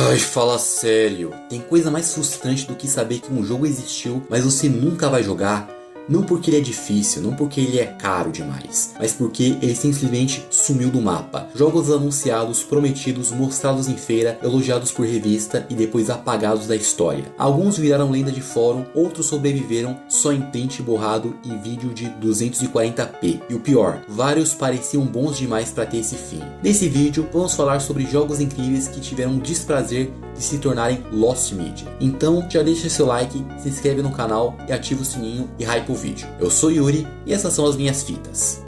Ai, fala sério. Tem coisa mais frustrante do que saber que um jogo existiu, mas você nunca vai jogar? Não porque ele é difícil, não porque ele é caro demais, mas porque ele simplesmente sumiu do mapa. Jogos anunciados, prometidos, mostrados em feira, elogiados por revista e depois apagados da história. Alguns viraram lenda de fórum, outros sobreviveram só em print borrado e vídeo de 240p. E o pior, vários pareciam bons demais para ter esse fim. Nesse vídeo vamos falar sobre jogos incríveis que tiveram o desprazer de se tornarem Lost Media. Então já deixa seu like, se inscreve no canal e ativa o sininho e hype o vídeo. Eu sou Yuri e essas são as minhas fitas.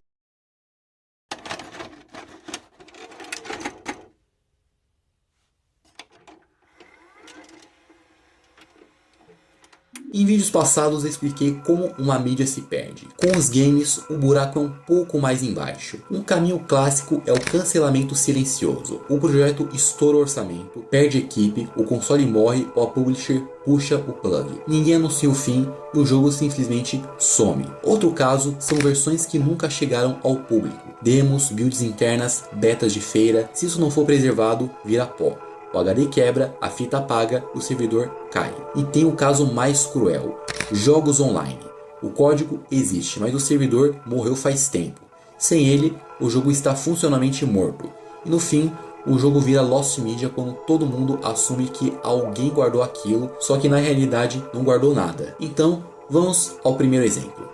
Em vídeos passados eu expliquei como uma mídia se perde. Com os games, o buraco é um pouco mais embaixo. Um caminho clássico é o cancelamento silencioso. O projeto estoura o orçamento, perde equipe, o console morre ou a publisher puxa o plug. Ninguém anuncia o fim e o jogo simplesmente some. Outro caso são versões que nunca chegaram ao público. Demos, builds internas, betas de feira. Se isso não for preservado, vira pó. O HD quebra, a fita apaga, o servidor cai. E tem o caso mais cruel: jogos online. O código existe, mas o servidor morreu faz tempo. Sem ele, o jogo está funcionalmente morto. E no fim, o jogo vira Lost Media quando todo mundo assume que alguém guardou aquilo, só que na realidade não guardou nada. Então, vamos ao primeiro exemplo.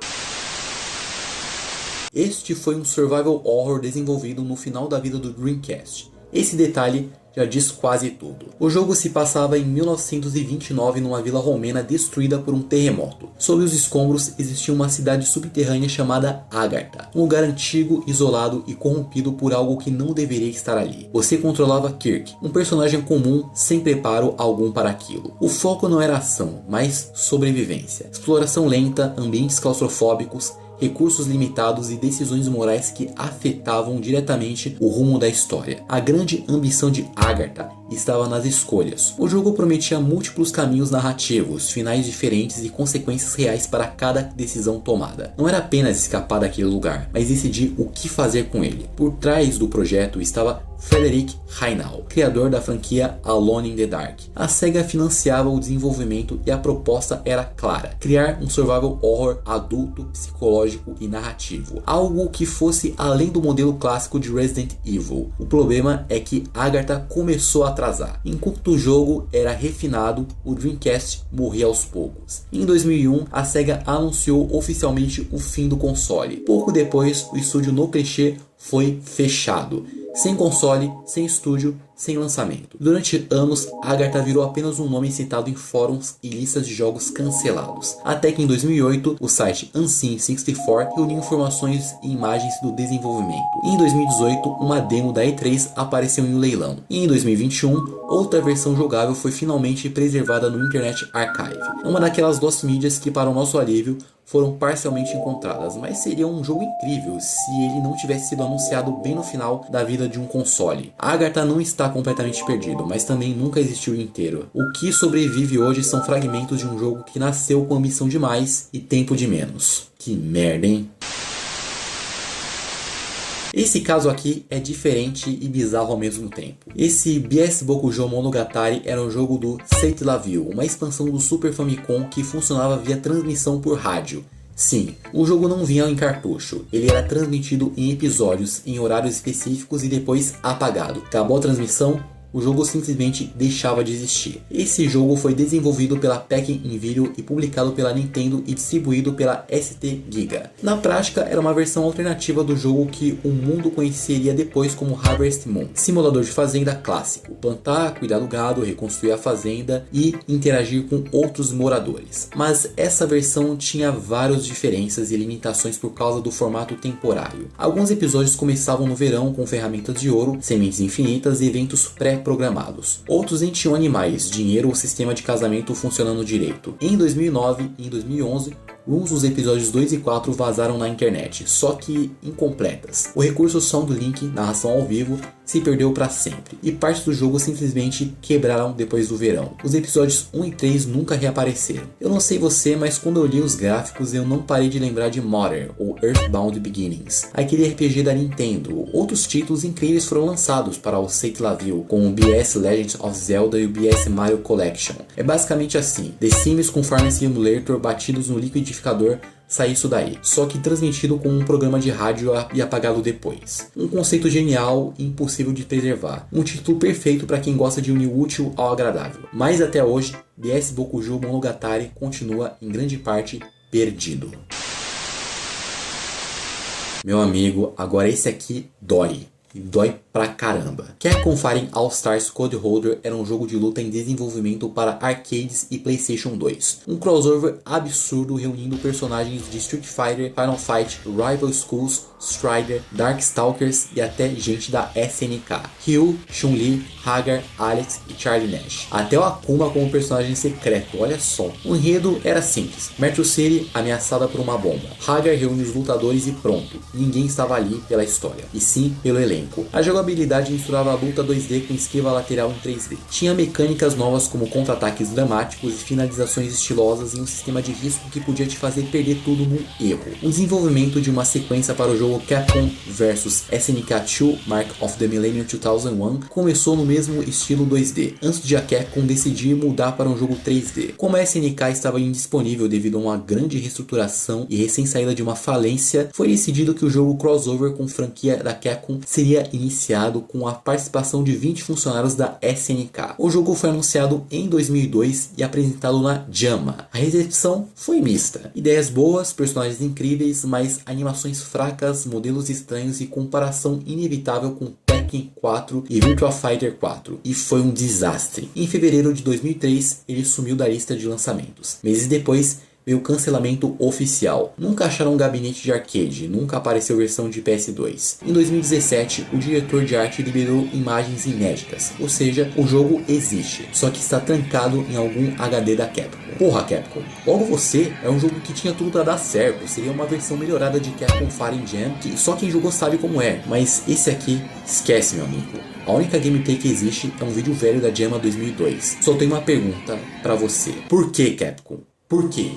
Este foi um survival horror desenvolvido no final da vida do Dreamcast. Esse detalhe já diz quase tudo. O jogo se passava em 1929 numa vila romena destruída por um terremoto. Sob os escombros existia uma cidade subterrânea chamada Agartha, um lugar antigo, isolado e corrompido por algo que não deveria estar ali. Você controlava Kirk, um personagem comum sem preparo algum para aquilo. O foco não era ação, mas sobrevivência. Exploração lenta, ambientes claustrofóbicos, recursos limitados e decisões morais que afetavam diretamente o rumo da história. A grande ambição de Agartha estava nas escolhas. O jogo prometia múltiplos caminhos narrativos, finais diferentes e consequências reais para cada decisão tomada. Não era apenas escapar daquele lugar, mas decidir o que fazer com ele. Por trás do projeto estava Frederick Reinau, criador da franquia Alone in the Dark. A SEGA financiava o desenvolvimento e a proposta era clara: criar um survival horror adulto, psicológico e narrativo. Algo que fosse além do modelo clássico de Resident Evil. O problema é que Agartha começou a atrasar. Enquanto o jogo era refinado, o Dreamcast morria aos poucos. Em 2001, a SEGA anunciou oficialmente o fim do console. Pouco depois, o estúdio no clichê foi fechado. Sem console, sem estúdio, sem lançamento. Durante anos, Agartha virou apenas um nome citado em fóruns e listas de jogos cancelados. Até que em 2008, o site Unseen64 reuniu informações e imagens do desenvolvimento. E em 2018, uma demo da E3 apareceu em um leilão. E em 2021, outra versão jogável foi finalmente preservada no Internet Archive. É uma daquelas Lost Medias que, para o nosso alívio, foram parcialmente encontradas, mas seria um jogo incrível se ele não tivesse sido anunciado bem no final da vida de um console. Agartha não está completamente perdido, mas também nunca existiu inteiro. O que sobrevive hoje são fragmentos de um jogo que nasceu com ambição demais e tempo de menos. Que merda, hein? Esse caso aqui é diferente e bizarro ao mesmo tempo. Esse BS Bokujo Monogatari era um jogo do Seitleville, uma expansão do Super Famicom que funcionava via transmissão por rádio. Sim, o jogo não vinha em cartucho, ele era transmitido em episódios, em horários específicos e depois apagado. Acabou a transmissão, o jogo simplesmente deixava de existir. Esse jogo foi desenvolvido pela Pekin Invideo e publicado pela Nintendo e distribuído pela ST Giga. Na prática, era uma versão alternativa do jogo que o mundo conheceria depois como Harvest Moon, simulador de fazenda clássico: plantar, cuidar do gado, reconstruir a fazenda e interagir com outros moradores. Mas essa versão tinha várias diferenças e limitações por causa do formato temporário. Alguns episódios começavam no verão com ferramentas de ouro, sementes infinitas e eventos pré-programados. Outros nem tinham animais, dinheiro ou sistema de casamento funcionando direito. Em 2009 e em 2011, Runs dos episódios 2 e 4 vazaram na internet, só que incompletas. O recurso Sound Link, narração ao vivo, se perdeu para sempre, e partes do jogo simplesmente quebraram depois do verão. Os episódios 1 e 3 nunca reapareceram. Eu não sei você, mas quando eu li os gráficos eu não parei de lembrar de Mother, ou Earthbound Beginnings, aquele RPG da Nintendo. Outros títulos incríveis foram lançados para o Satellaview, com o BS Legend of Zelda e o BS Mario Collection. É basicamente assim, The Sims com Farm Simulator batidos no liquidificador, sai isso daí, só que transmitido com um programa de rádio e apagado depois. Um conceito genial e impossível de preservar. Um título perfeito para quem gosta de unir o útil ao agradável. Mas até hoje, BS Bokuju Monogatari continua em grande parte perdido. Meu amigo, agora esse aqui dói. E dói pra caramba. Capcom Fighting All Stars Code Holder era um jogo de luta em desenvolvimento para arcades e PlayStation 2. Um crossover absurdo reunindo personagens de Street Fighter, Final Fight, Rival Schools, Strider, Darkstalkers e até gente da SNK. Ryu, Chun-Li, Hagar, Alex e Charlie Nash. Até o Akuma como personagem secreto, olha só. O enredo era simples. Metro City ameaçada por uma bomba. Hagar reúne os lutadores e pronto. Ninguém estava ali pela história, e sim pelo elenco. A jogabilidade misturava a luta 2D com esquiva lateral em 3D. Tinha mecânicas novas como contra-ataques dramáticos e finalizações estilosas e um sistema de risco que podia te fazer perder tudo num erro. O desenvolvimento de uma sequência para o jogo Capcom vs SNK 2 Mark of the Millennium 2001 começou no mesmo estilo 2D, antes de a Capcom decidir mudar para um jogo 3D. Como a SNK estava indisponível devido a uma grande reestruturação e recém-saída de uma falência, foi decidido que o jogo crossover com franquia da Capcom seria iniciado com a participação de 20 funcionários da SNK. O jogo foi anunciado em 2002 e apresentado na JAMA. A recepção foi mista. Ideias boas, personagens incríveis, mas animações fracas, modelos estranhos e comparação inevitável com Tekken 4 e Virtua Fighter 4. E foi um desastre. Em fevereiro de 2003, ele sumiu da lista de lançamentos. Meses depois, veio o cancelamento oficial. Nunca acharam um gabinete de arcade, nunca apareceu versão de PS2. Em 2017, o diretor de arte liberou imagens inéditas, ou seja, o jogo existe, só que está trancado em algum HD da Capcom. Porra, Capcom, logo você é um jogo que tinha tudo para dar certo, seria uma versão melhorada de Capcom Fighting Jam, que só quem jogou sabe como é, mas esse aqui, esquece, meu amigo. A única gameplay que existe é um vídeo velho da JAMA 2002. Só tenho uma pergunta para você. Por que, Capcom? Por quê?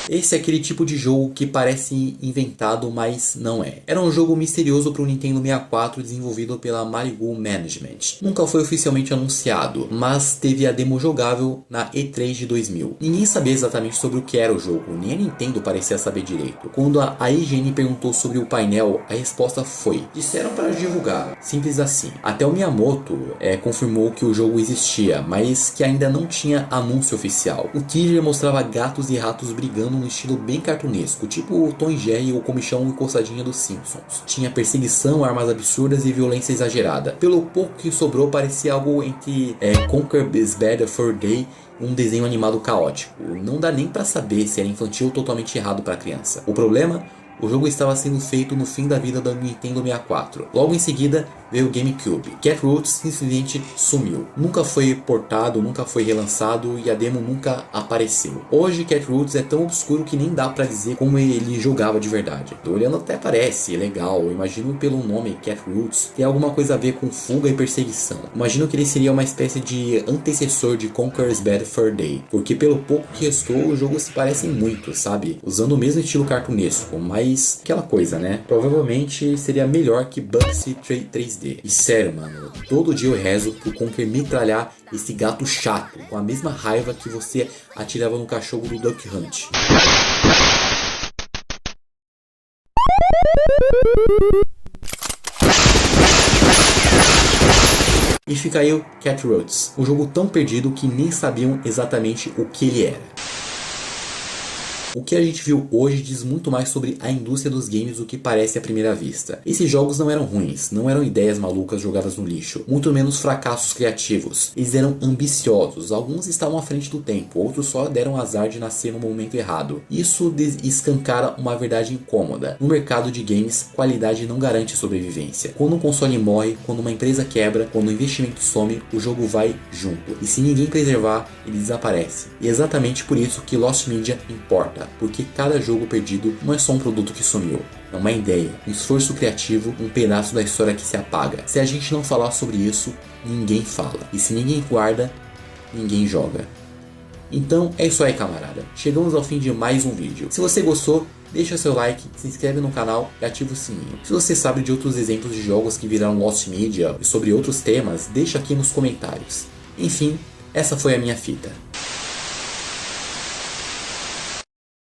Esse é aquele tipo de jogo que parece inventado, mas não é. Era um jogo misterioso para o Nintendo 64 desenvolvido pela Marigold Management. Nunca foi oficialmente anunciado, mas teve a demo jogável na E3 de 2000. Ninguém sabia exatamente sobre o que era o jogo, nem a Nintendo parecia saber direito. Quando a IGN perguntou sobre o painel, a resposta foi: disseram para divulgar, simples assim. Até o Miyamoto confirmou que o jogo existia, mas que ainda não tinha anúncio oficial. O teaser mostrava gatos e ratos brigando no estilo bem cartunesco, tipo o Tom e Jerry ou Comichão e Coçadinha dos Simpsons. Tinha perseguição, armas absurdas e violência exagerada. Pelo pouco que sobrou, parecia algo entre Conquer is Bad for Day, um desenho animado caótico. Não dá nem pra saber se era infantil ou totalmente errado para criança. O problema? O jogo estava sendo feito no fim da vida da Nintendo 64. Logo em seguida veio o GameCube. Cat Roots simplesmente sumiu. Nunca foi portado, nunca foi relançado e a demo nunca apareceu. Hoje Cat Roots é tão obscuro que nem dá pra dizer como ele jogava de verdade. Tô olhando, até parece legal, eu imagino pelo nome Cat Roots tem alguma coisa a ver com fuga e perseguição. Imagino que ele seria uma espécie de antecessor de Conquer's Bad Fur Day, porque pelo pouco que restou o jogo se parece muito, sabe? Usando o mesmo estilo cartunesco, mas aquela coisa, né? Provavelmente seria melhor que Bugsy 3D. E sério, mano, todo dia eu rezo pro Conker metralhar esse gato chato com a mesma raiva que você atirava no cachorro do Duck Hunt. E fica aí o Cat Roots, um jogo tão perdido que nem sabiam exatamente o que ele era. O que a gente viu hoje diz muito mais sobre a indústria dos games do que parece à primeira vista. Esses jogos não eram ruins, não eram ideias malucas jogadas no lixo, muito menos fracassos criativos. Eles eram ambiciosos, alguns estavam à frente do tempo, outros só deram azar de nascer no momento errado. Isso escancara uma verdade incômoda. No mercado de games, qualidade não garante sobrevivência. Quando um console morre, quando uma empresa quebra, quando o investimento some, o jogo vai junto. E se ninguém preservar, ele desaparece. E é exatamente por isso que Lost Media importa, porque cada jogo perdido não é só um produto que sumiu. É uma ideia, um esforço criativo, um pedaço da história que se apaga. Se a gente não falar sobre isso, ninguém fala. E se ninguém guarda, ninguém joga. Então é isso aí, camarada. Chegamos ao fim de mais um vídeo. Se você gostou, deixa seu like, se inscreve no canal e ativa o sininho. Se você sabe de outros exemplos de jogos que viraram Lost Media e sobre outros temas, deixa aqui nos comentários. Enfim, essa foi a minha fita.